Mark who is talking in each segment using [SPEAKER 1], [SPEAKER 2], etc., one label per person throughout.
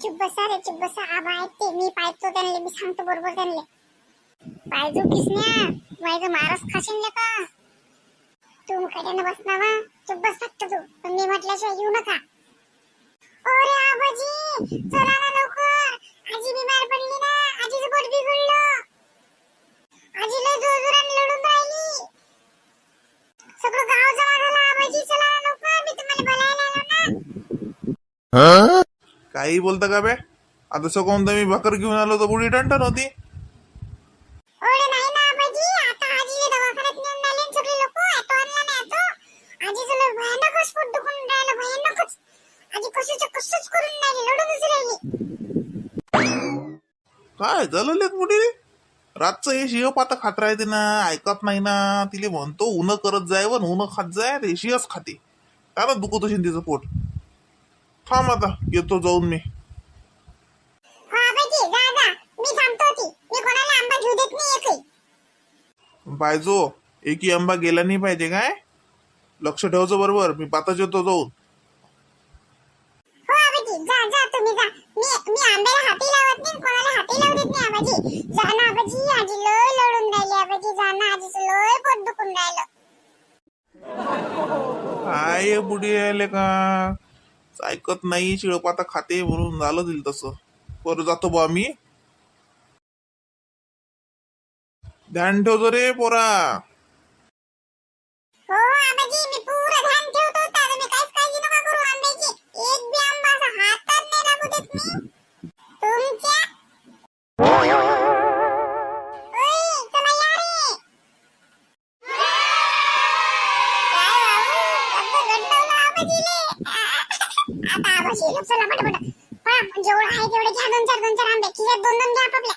[SPEAKER 1] चुप बसा आबा ऐकते मी पाहतो त्यांना मी सांगतो बरोबर त्यांना पाहिजो किसन्या वायचं मारस खाशीन का तू मुखाट्यानं बसनावा चुप बस फक्त तू पण मी म्हटल्याशिवाय येऊ नका. अरे आबाजी चला ना लवकर आजी बिमार पडली ना आजीचं पोट बिघडलं आजी लय जोराने लढून राहिली सगळं गाव जमा झालं आबाजी चला ना लवकर मी तुम्हाला बोलायला आलो ना.
[SPEAKER 2] काही बोलता का बे आता सकाळून मी भाकर घेऊन आलो तर बुडी टंटन होती.
[SPEAKER 1] ओळे नाही ना आबाजी आता आजीला दवाखान्यात नेऊन आले सगळे लोक ऑटो आणला नाही ऑटो आजीचं लय भयानकच पोट दुखून राहिलं भयानकच आजी कसंच करून राहिली लढूनच राहिली.
[SPEAKER 2] काय झालं लेत बुडी रातचं हे शिव पाता खात राहते ना ऐकत नाही ना तिले म्हणतो उन्ह करत जाय व उन्ह खात जाय ते शिवच खाते काय दुखत असेल तिचं पोट. थांब आता येतो जाऊन मी.
[SPEAKER 1] हो आबाजी जा मी थांबतो होती मी कोणाला आंबा घेऊ देत नाही एकही.
[SPEAKER 2] पाहिजो एकी आंबा गेला नाही पाहिजे काय लक्ष ठेवचं बरोबर मी पाताच येतो जाऊन.
[SPEAKER 1] हो आबाजी जा तुम्ही जा मी आंब्याला हाती लावत नाही कोणाला हाती लावू देत नाही आबाजी जा ना आबाजी आजी लय लढून राहिली आबाजी जा ना आजीचं लय पोट दुखून राहिलं.
[SPEAKER 2] काय बुडी आले का ऐकत नाही शिळपाता खाते म्हणून झालं दिल तसं पर जातो बा मी. ध्यान ठेवतो रे पोरा.
[SPEAKER 1] हो आबाजी मी पुरं ध्यान ठेवतो आता तुम्ही काहीच काळजी नका करू आंब्याची एक बी आंबा असा हातात नाही लागू देत मी तुमच्या. ओय चला या रे काय बाबू कसं गंडवलं आबाजीले आता आबाजी चला पटपट पळा जेवढं आहे तेवढे घ्या दोन चार आंबे की दोन घ्या आपल्या.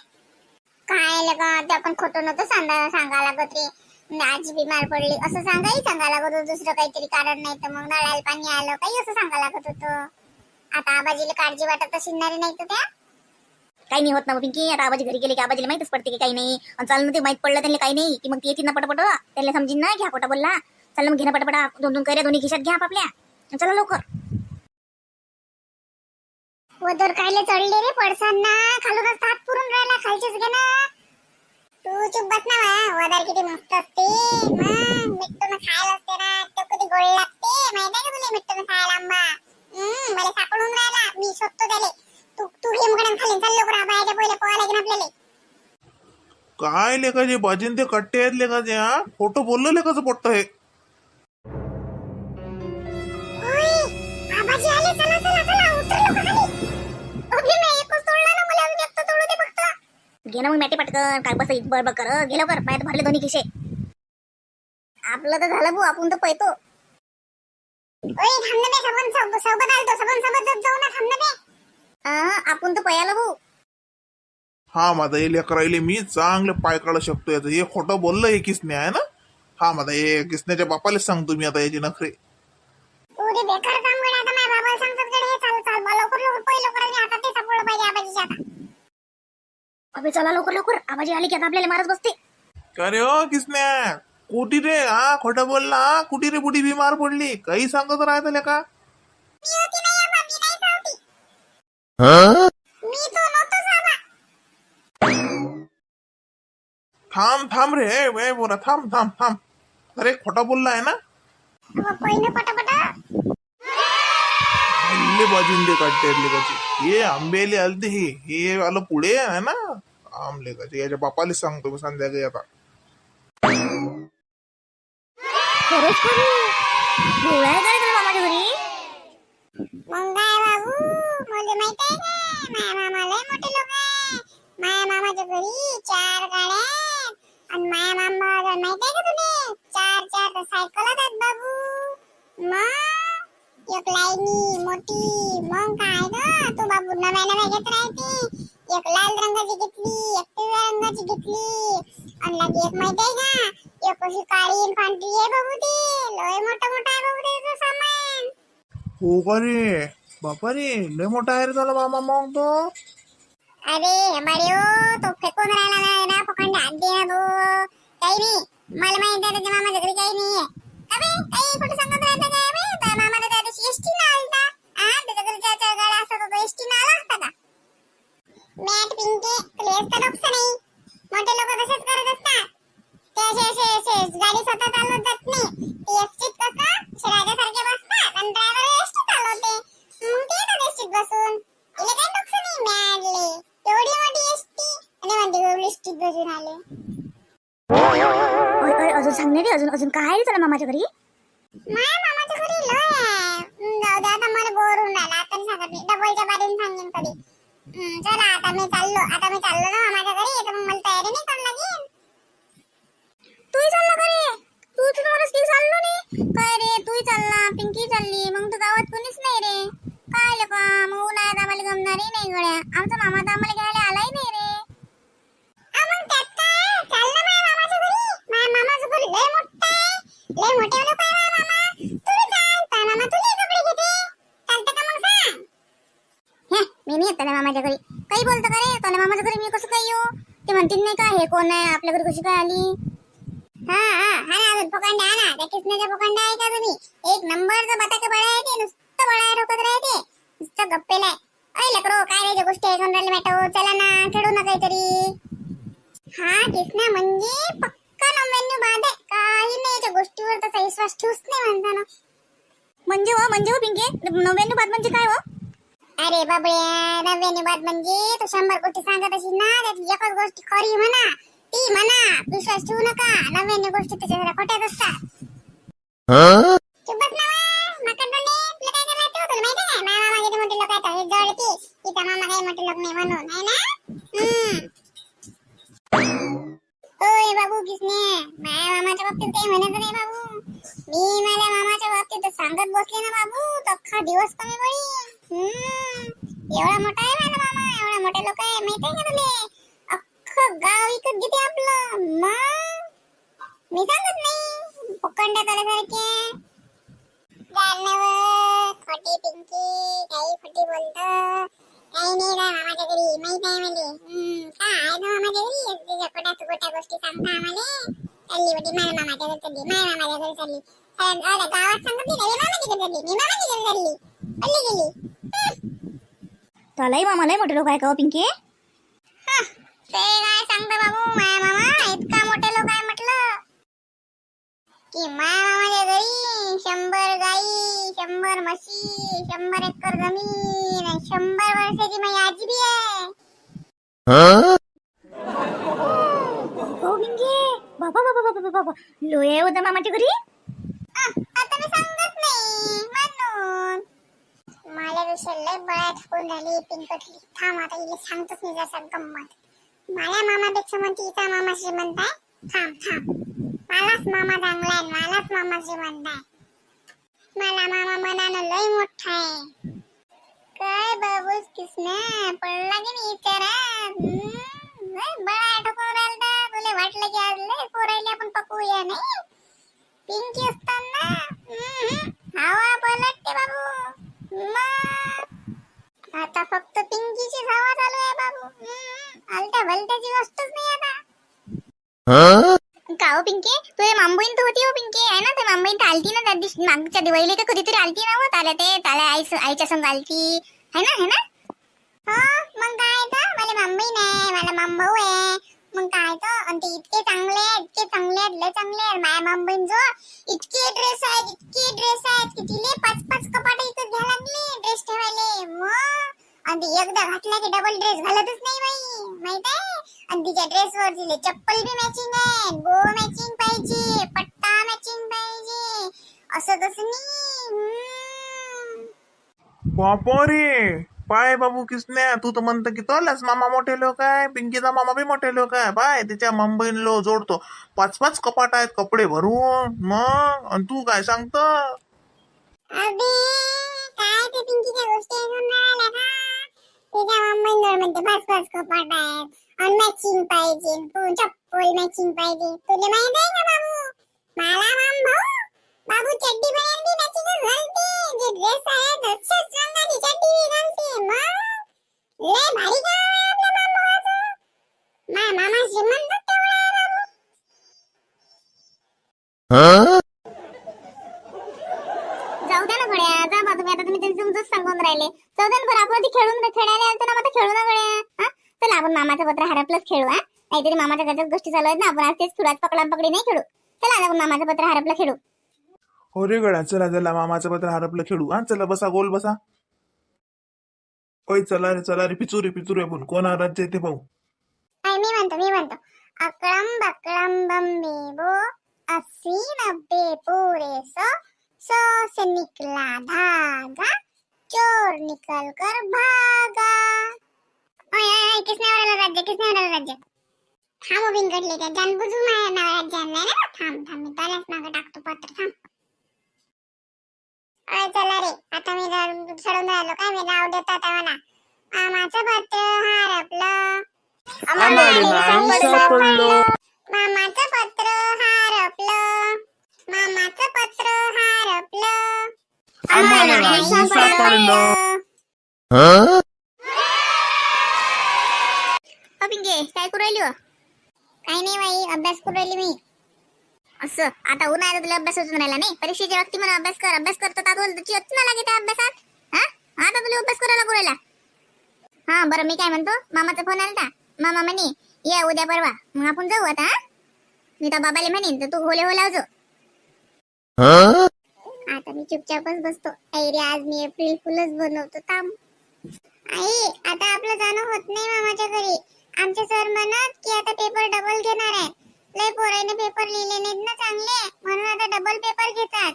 [SPEAKER 1] काय लगा ते आपण खोटं नव्हतं सांगा लागत रे आजी बिमार पडली असं सांगा लागत होतं दुसरं काहीतरी कारण नाही तर मग नळाला पाणी आलं काही असं सांगा लागत होतं. आता आबाजीला काळजी वाटत शिरणारे नाही तर त्या
[SPEAKER 3] काही नाही होत ना पिंकी आता आबाजी घरी गेले की आबाजीला माहितच पडते की काही नाही आणि चालणं ते माहित पडलं त्यांना काही नाही की मग येतील ना पटपट त्याला समजीन ना घ्या खोटा बोलला चला मग घेणं पटपटा दोन कैऱ्या दोन्ही खिशात घ्या आपल्या चला लवकर.
[SPEAKER 1] वदर कायले चढले रे पडसांना खालूनच हात पुरून राहिला खालचीच घे ना तू चुप बस ना वदर किती मस्त असते मग मिठ्ठून खायला असते ना तो किती गोड लागते माहिती आहे का तुला मिठ्ठून खायला आंबा मला सापडून राहिला मी शोधतो त्याले तू हे मुकडे खाली चाल लवकर बाहेरच्या पहिले पोहायला लागेल आपल्याला.
[SPEAKER 2] काय लेखाचे बाजीन ते कट्टे आहेत लेखाचे हा खोटं बोललं लेखाचं पोट्ट हे.
[SPEAKER 1] ओय आबाजी आले चला उतर लवकर खाली अभी मी एकच तोडला ना मला अजून एकटं तोडू दे फक्त.
[SPEAKER 3] घे ना मग मॅटे पटकन काय बस बडबड कर घे लवकर पायात भरले दोन्ही खिशे आपलं तर झालं भाऊ आपण तर पैतो.
[SPEAKER 1] ओय थांब ना बे सोबत आलतो सोबत जाऊ ना थांब ना बे
[SPEAKER 3] आपण तर पयाला भाऊ.
[SPEAKER 2] हा माझा हे लेकराईले मी चांगले पाय काढू शकतो याचं हे खोटं बोललं हे किसने आहे ना. हा माझा हे किसण्याच्या बापालाच सांगतो मी आता याची नखरे.
[SPEAKER 1] उरे बेकार काम गड्या आता माझ्या बाबाला सांगतात गड्या हे चाल लवकर पहिलं करा आता ते सापडलं पाहिजे आबाजीच्या आता.
[SPEAKER 3] अबे चला लवकर आबाजी आली की आता आपल्याला मारच बसते.
[SPEAKER 2] का रे हो किसन्या कुठी रे हा खोटं बोलला हा कुठी रे बुडी बिमार पडली काही सांगत राहत लेका.
[SPEAKER 1] मी होती नाही आबा मी नाही होती मी तो नव्हतोच आबा.
[SPEAKER 2] थांब रे वे बोला थांब अरे खोटा बोलला आहे ना.
[SPEAKER 1] पहिलं पटापटा
[SPEAKER 2] हल्ले बाजून दे काढते लेकाची हे आंबेले आलते हे आलं पुढे आहे ना आम लेकाचे याच्या बापाला सांगतो मी संध्याकाळी आता.
[SPEAKER 3] खरंच खरी गोळ्या आहे का मामाच्या घरी.
[SPEAKER 1] मग काय बाबू मला माहित आहे का माझ्या मामा लय मोठे लोक आहे माझ्या मामाच्या घरी 4 गाड्या आणि माझ्या मामा माहित आहे का तुले 4 सायकल आहेत बाबू मग एक लाईनी मोठी मग काय ग तू बाबू नव्या घेत राहते एक लाल रंगाची घेतली एक पिवळ्या रंगाची घेतली आणि लगे एक माहित आहे का एक अशी काळी पांढरी आहे बाबू ते लय मोठा आहे बाबू ते सामान.
[SPEAKER 2] हो का रे बापा रे लय मोठा आहे रे झाला मामा मग तो.
[SPEAKER 1] अरे हमारे तो फेकून राहिला ना पकडले हात दे ना तो काही नाही मला माहिती आहे त्याच्या मामाच्या घरी काही नाहीये अबे काही कुठे सांगत राहता काय बे त्या मामाला त्या दिवशी एसटी ना आलता त्याच्या घरी 4 गाड्या असतात तो एसटी ना आला असता का पिंके तुला येत तर डोकं नाही. मोठे लोक तसेच करत असतात. ते असे गाडी स्वतः चालवत जात नाही. ते एसटीत कसं राजासारखे बसतात आणि ड्रायव्हर एसटी चालवते. मग ते येतात एसटीत बसून. तिला काही डोकं नाही मिळाले. एवढी मोठी एसटी आणि म्हणते एवढी एसटीत बसून आले.
[SPEAKER 3] ओय ओय अजून सांग नाही रे. अजून अजून काय आहे तुला मामाच्या घरी?
[SPEAKER 1] माझ्या मामाच्या घरी लय आहे. जाऊ दे आता मला बोर होऊन राहिला. आता सांगत नाही. डबलच्या बारीने सांगेन कधी. चला आता मी चाललो ना मामाच्या घरी. तर मग मला तयारी नाही करावी लागेल.
[SPEAKER 3] तूही चालला का रे? तू तर म्हणस की चाललो नाही काय रे? तूही चालला, पिंकी चालली, मग तर गावात कोणीच नाही रे. काय लेका मग उन्हाळ्यात आम्हाला गमणारही नाही गड्या. आमचा मामा तर आम्हाला घ्यायला आलाही नाही रे.
[SPEAKER 1] मग त्यात काय चाल ना माझ्या मामाच्या घरी. माझ्या मामाचं घर लय मोठं आहे. लय मोठे लोक आहे माझ्या मामा. तू चाल तर मामा तुला कपडे घेते. चालतं का मग सांग.
[SPEAKER 3] हे मी नाही येत त्याला मामाच्या घरी. काही बोलतो का रे? त्याला मामाच्या घरी मी कसं काय येऊ? ते म्हणतील नाही का हे कोण आहे, आपल्या घरी कशी काय आली?
[SPEAKER 1] हा ना अजून पकडा ना. त्या कृष्णाच्या पकडा आहे का तुम्ही? एक नंबरचं बटाके बळा आहे ते. नुसतं बळा रोकत राहते. नुसतं गप्पेला आहे. अय लेकरो काय रे गोष्टी ऐकून राहिले मॅटो. चला ना खेळू ना काहीतरी. हा कृष्णा म्हणजे पक्का 99 बाद आहे. काही नाही त्या गोष्टीवर तसा विश्वास ठेवूच नाही म्हणताना.
[SPEAKER 3] म्हणजे हो पिंके 99 बाद म्हणजे काय हो?
[SPEAKER 1] अरे बाबळे 99 बाद म्हणजे तू 100 गोष्टी सांगत असेल ना. त्यातली एकच गोष्ट खरी म्हणा. ती म्हणा. विश्वास ठेवू नका. 99 गोष्टी त्याच्या खोट्याच असतात. चुपच ना माकडोले. तुला काय करायचं तुला माहिती आहे? माझ्या मामा किती मोठे लोक आहेत. हे जळते तिचा मामा काही मोठे लोक नाही म्हणून आहे ना. ओय बाबू किसने माझ्या मामाच्या बाबतीत काही म्हणायचं नाही बाबू. मी माझ्या मामाच्या बाबतीत सांगत बसले ना बाबू तर अख्खा दिवस कमी पडी. एवढा मोठा आहे माझा मामा. एवढा मोठे लोक आहे माहिती आहे का तुले? अख्खं गाव विकत घेते आपलं. मग मी सांगत नाही पकडण्यात आल्यासारखे. खोटी पिंकी काही खोटी बोलतो. काही नाही जा मामाच्या घरी माहित आहे मला. काय आहे ना मामाच्या घरी खोट्या गोष्टी सांगता आम्हाला. चालली बेटी माझ्या मामाच्या घरी चालली. माझ्या मामाच्या घरी चालली. गावात सांगत नाही मामाच्या घरी चालली. मी मामाच्या घरी चालली. पल्ली गेली.
[SPEAKER 3] त्यालाही मामालाही मोठे लोक आहे का हो पिंकी?
[SPEAKER 1] ते काय सांगता बाबू माझ्या मामा इतका मोठे लोक आहे म्हटलं की माझ्या मामाच्या घरी 100 गाई, 100 म्हशी, 100 एकर जमीन, 100 वर्षाची माझी आजी बी आहे.
[SPEAKER 3] हो पिंकी बाबा बाबा बाबा बाबा लोये होता मामाच्या घरी.
[SPEAKER 1] आता मी सांगत नाही म्हणून. मला विषय लय बळा ठेवून राहिली पिंकटली. थांब आता हिला सांगतोच मी जसा गंमत. माझ्या मामापेक्षा म्हणते हिचा मामा श्रीमंत आहे. थांब मलाच मामा चांगला आहे. मलाच मामा श्रीमंत आहे. मला मामा मनानं लय मोठा आहे. काय बाबूस किसना पडला की नाही विचारात. बळा ठोकून राहिला. तुला वाटलं की आज लय पोरायला आपण पकवूया नाही. पिंकी असताना हवा पलटते बाबू. मग आता फक्त पिंकीची हवा चालू आहे बाबू. आलत्या भलत्याची गोष्टच नाही आता.
[SPEAKER 3] का हो पिंकी तू हे मांबईन तर होती हो पिंकी आहे ना? ते मांबईन तर आलती ना त्या दिवशी मागच्या दिवाळीला का कधीतरी आलती ना? त्याला आईच्या संग आलती है ना?
[SPEAKER 1] मग काय तर मला मांबई नाही. मला मांबऊ आहे. मग काय तर आणि ते इतके चांगले आहेत लय चांगले आहेत. माझ्या मांबईन जो इतके ड्रेस आहेत की तिले 5-5 कपाट इथं घ्यायला लागले ड्रेस ठेवायले. मग आणि ती एकदा घातला की डबल ड्रेस घालतच नाही बाई माहित आहे. आणि तिच्या ड्रेसवर तिले चप्पल बी मॅचिंग आहे. गो मॅचिंग पाहिजे. पट्टा मॅचिंग पाहिजे. असं तसं नाही.
[SPEAKER 2] बापा रे पाय बाबू किसन्या. तू तर म्हणतो की तोलाच मामा मोठे लोक आहे. पिंकीचा मामा बी मोठे लोक आहे. पाय तिच्या मुंबईला जोडतो 5-5 कपाट आहेत कपडे भरून. मग आणि तू काय सांगतो?
[SPEAKER 1] अबे काय ते पिंकीच्या गोष्टी ऐकून राहिल्या का? तिच्या मुंबईला म्हणते 5-5 कपाट आहेत आणि मॅचिंग पाहिजे. तू चप्पल मॅचिंग पाहिजे. तुला माहित आहे का बाबू? मला बाबू चड्डी बनियान बी मॅचिंग घालते. जे ड्रेस आहे तसेच रंगाची चड्डी बी घालते. मग लय भारी काम आहे आपल्या मामाचं. माझा मामा श्रीमंत तेवढा आहे बाबू.
[SPEAKER 3] जाऊ द्या ना गड्या. जा बा तुम्ही आता. तुम्ही समजूच सांगून राहिले. जाऊ द्या ना बरं. आपण खेळायला आलतो ना. आता खेळू ना गड्या. चला आपण आपण मामाचं पत्र हरपलंच खेळू. नाहीतरी मामाच्या घरच्याच गोष्टी चालू आहेत ना. आपण आज तेच खेळू. आज पकडा पकडी नाही खेळू. चला आज आपण मामाचं पत्र हरपलं खेळू.
[SPEAKER 2] हो रे गड्या, चला चला मामाचं पत्र हरपलं खेळू. हा चला बसा, गोल बसा. ओय चला रे पिचू रे आपण कोण राज्य ते पाहू.
[SPEAKER 1] मी म्हणतो अकड़म बकड़म बम्बे बो 80-90 पूरे 100 से निकला धागा चोर निकल कर भागा. ओय किसने उडालं राज्य थांब बिंगडले त्या जानबुजून माझ्या नाव राज्य आणलंय ना. थांब मी त्यालाच मागं टाकतो पत्र. थांब अय चला रे, आता मी चढून राहिलो काय. मी नाव देतो आता मला. मामाचं पत्र हरपलं, मामाचं पत्र हरपलं, मामाचं पत्र हरपलं, आम्हाला नाही सापडलं.
[SPEAKER 3] पिंके काय करू राहिली हो?
[SPEAKER 1] काही नाही बाई, अभ्यास करू राहिली मी.
[SPEAKER 3] असं आता उन्हाळ्यात तुला अभ्यास होऊन राहिला नाही. परीक्षेच्या वक्ती म्हणून अभ्यास करतो तात बोलतो ना लागे त्या अभ्यासात. हा आता तुला अभ्यास करायला लागू राहिला. हा बरं मी काय म्हणतो, मामाचा फोन आलता. मामा म्हणे या उद्या परवा, मग आपण जाऊ आता. मी तर बाबाले म्हणेन तर तू होले हो लावजो.
[SPEAKER 1] आता मी चुपचापच बसतो. आई रे, आज मी एप्रिल फुलच बनवतो. थांब आई, आता आपलं जाणं होत नाही मामाच्या घरी. आमचे सर म्हणत की आता पेपर डबल घेणार आहे. लय पोराने पेपर लिहिले नाहीत ना चांगले, म्हणून आता डबल पेपर घेतात.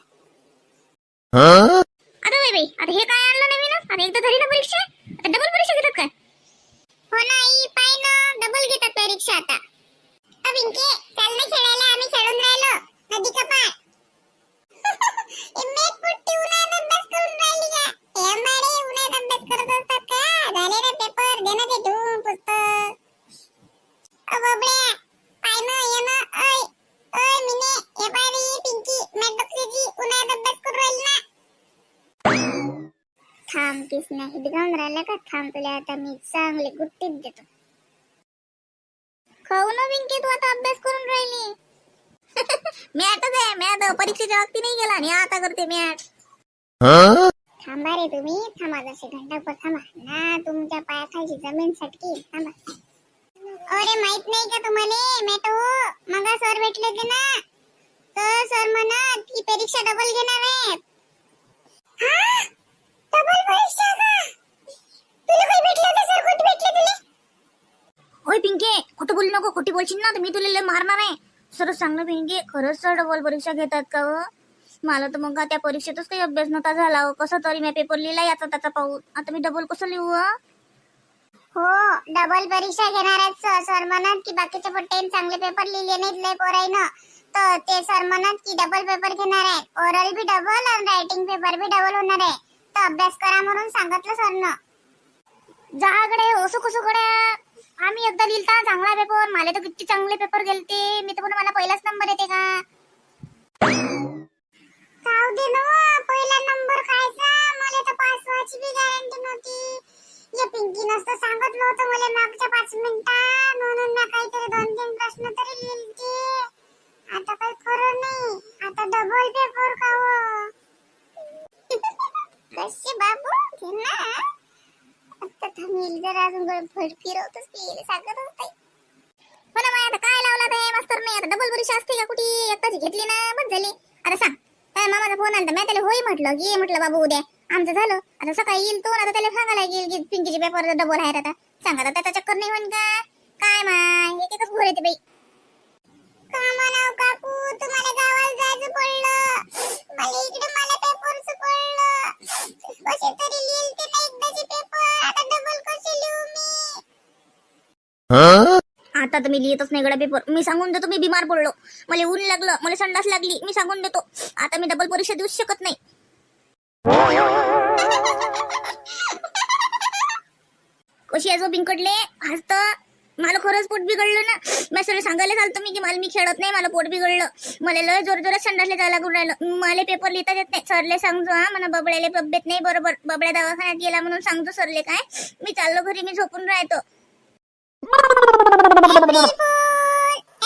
[SPEAKER 3] अरे बाई आता हे काय आणलं नवीन? आता एकदा झाली ना परीक्षा, आता डबल परीक्षा घेतात काय?
[SPEAKER 1] हो ना आई, पाय ना डबल घेतात परीक्षा आता. पिंके चल ना खेळायला, आम्ही खेळून राहिलो नदी का पार. मेघ पुट्टी उन्हात अभ्यास करून राहिली का? हे मारे उन्हात अभ्यास करत असतात का? झाले ना पेपर, दे ना ते ठेवून पुस्तक. बबड्या पाय ना ये ना. ओय मिने ये पाय रे, पिंकी मॅट बक्षीची उन्हात अभ्यास करून राहिली ना. थांब किसने हिडगावून राहिला का? थांब तुला आता मी चांगली गुट्टीत देतो.
[SPEAKER 3] खाऊ ना पिंकी, तू आता अभ्यास करून राहिली. मॅटच आहे, मॅट परीक्षेच्या वक्ती नाही गेला आणि आता करते मॅट.
[SPEAKER 1] थांबा रे तुम्ही, थांबा जसे घंटाभर थांबा ना. तुमच्या पायाखालची जमीन सटकी. थांबा. अरे माहित नाही का तुम्हाला मॅट हो? मग सर भेटले होते ना. तर सर म्हणत की परीक्षा डबल घेणार आहेत. डबल परीक्षा का? तुला काही भेटलं होतं सर? कुठे भेटले तुला?
[SPEAKER 3] होय पिंके, खोटं बोलू नको. खोटी बोलशील ना तर मी तुला लय मारणार आहे. सरच सांग ना पिंके, खरंच सर डबल परीक्षा घेतात का हो? मला तर मग त्या परीक्षेतच काही अभ्यास नव्हता झाला हो. कसं तरी मी पेपर लिहिला याचा त्याचा पाहून. आता मी डबल कसं लिहू?
[SPEAKER 1] हो डबल परीक्षा घेणार आहेत सर म्हणत की बाकीचे पट्टे चांगले पेपर लिहिले नाहीत लय पोराईनं. तर ते सर म्हणत की डबल पेपर घेणार आहेत. ओरल बी डबल आणि रायटिंग पेपर बी डबल होणार आहे. तर अभ्यास करा म्हणून सांगितलं सरनं.
[SPEAKER 3] जाकडे ओसू कुसूकडे आम्ही एकदा लिहिलता चांगला पेपर. मला तर किती चांगले पेपर गेलते. मी तर पण मला पहिलाच नंबर येते का?
[SPEAKER 1] जाऊ दे ना, पहिला नंबर खायचा. मला तर पास व्हायची बी गॅरंटी नव्हती. या पिंकी नसतं सांगितलं होतं मला मागच्या 5 मिनिटात, म्हणून मी काहीतरी 2-3 प्रश्न तरी लिहिलते. आता काही खरं नाही. आता डबल पेपर खावं. कसे बाबू घे ना. आता थांबेल जरा, अजून फिरवतच की सांगत असते.
[SPEAKER 3] मला माय आता काय लावला ते मास्तर नाही. आता डबल परीक्षा असते का कुठे? एकदाच घेतली ना बस झाली. आता सांग, काय मामाचा फोन आलता, मी त्याला होई म्हटलं की म्हटलं बाबू उद्या आमचं झालं. आता सकाळी येईल तो, आता त्याला सांगायला लागेल की पिंकीचे पेपर डबल आहेत. आता सांगा आता त्याचा चक्कर नाही होईन का काय? माय एकच घोर येते बाई.
[SPEAKER 1] का म्हणाव काकू, तुम्हाला गावाला जायचं पडलं. मला इकडे मला पेपरचं पडलं. कसे तरी लिहिल ते ना एकदाचे पेपर. आता डबल कसे लिहू मी?
[SPEAKER 3] आता तर मी लिहितच नाही गड्या पेपर. मी सांगून देतो मी बिमार पडलो, मला ऊन लागलं, मला संडास लागली, मी सांगून देतो. आता मी डबल परीक्षा देऊच शकत नाही. कशी आहे जो बिंकटले हसत? मला खरंच पोट बिघडलं ना. मी सर सांगायला चालतो मी की मला मी खेळत नाही, मला पोट बिघडलं. मला लय जोर जोरात संडासले जायला लागून राहिलं. मला पेपर लिहिता येत नाही. सरले सांगतो हा, मला बबड्याले तब्येत नाही बरोबर. बबड्या दवाखान्यात गेला म्हणून सांगतो सरले. काय मी चाललो घरी, मी झोपून राहतो.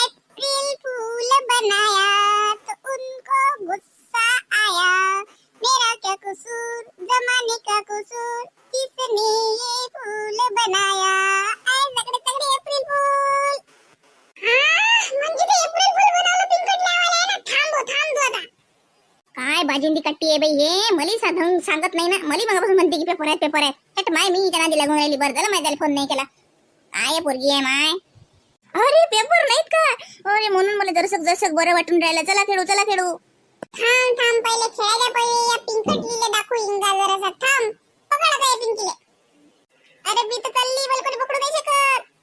[SPEAKER 1] एप्रिल फूल बनाया तो उनको गुस्सा आया. मेरा क्या कसूर, जमाने का कसूर, किसने ये फूल बनाया. आए लगड़े तगड़े
[SPEAKER 3] मला सांगत नाही ना. मला मगापासून म्हणते की पेपर आहेत. हट माय, मी हिच्या नादी लागून राहिली. बरं झालं माय त्याला फोन नाही केला. काय पोरगी आहे माय. अरे पेपर नाहीत का? अरे म्हणून मला जरसक बरं वाटून राहिलं. चला खेळू.
[SPEAKER 1] थांब पहिले खेळायला पहिले या पिंकटलीला दाखवू इंगा जरासा. थांब पकडा काय पिंकीले. अरे मी तर चालली, मला कोणी पकडू नाही शकत.